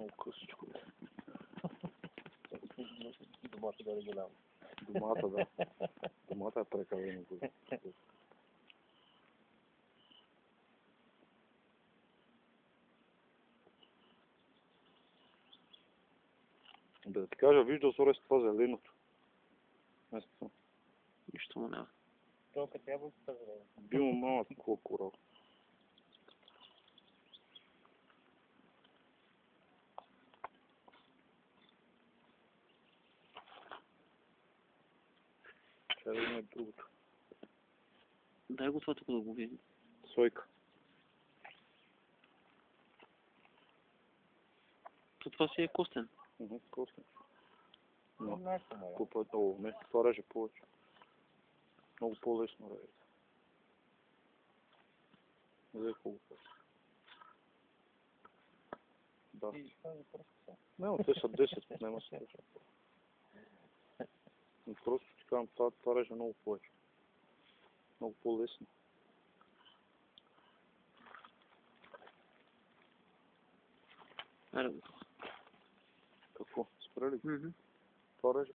много късичко. Домата да е голяма. Домата, да. Домата е прекалено голяма. Да ти кажа, виждал сорес това зеленото. Место. Нищо му няма. Толкова трябва да се зелено. Бил малък такова корал. Ще да има другото. Дай го това тук да го видим. Сойка. Това си е костен. Костен. Но нещо му е. О, не, това реже повече. Много по-лесно реже. Взе хубаво. Да. Не, те са 10, няма се реже. Но просто ти казвам, това реже много повече. Много по-лесно. Аре го. Какво? Спрели? Мгм. Това реже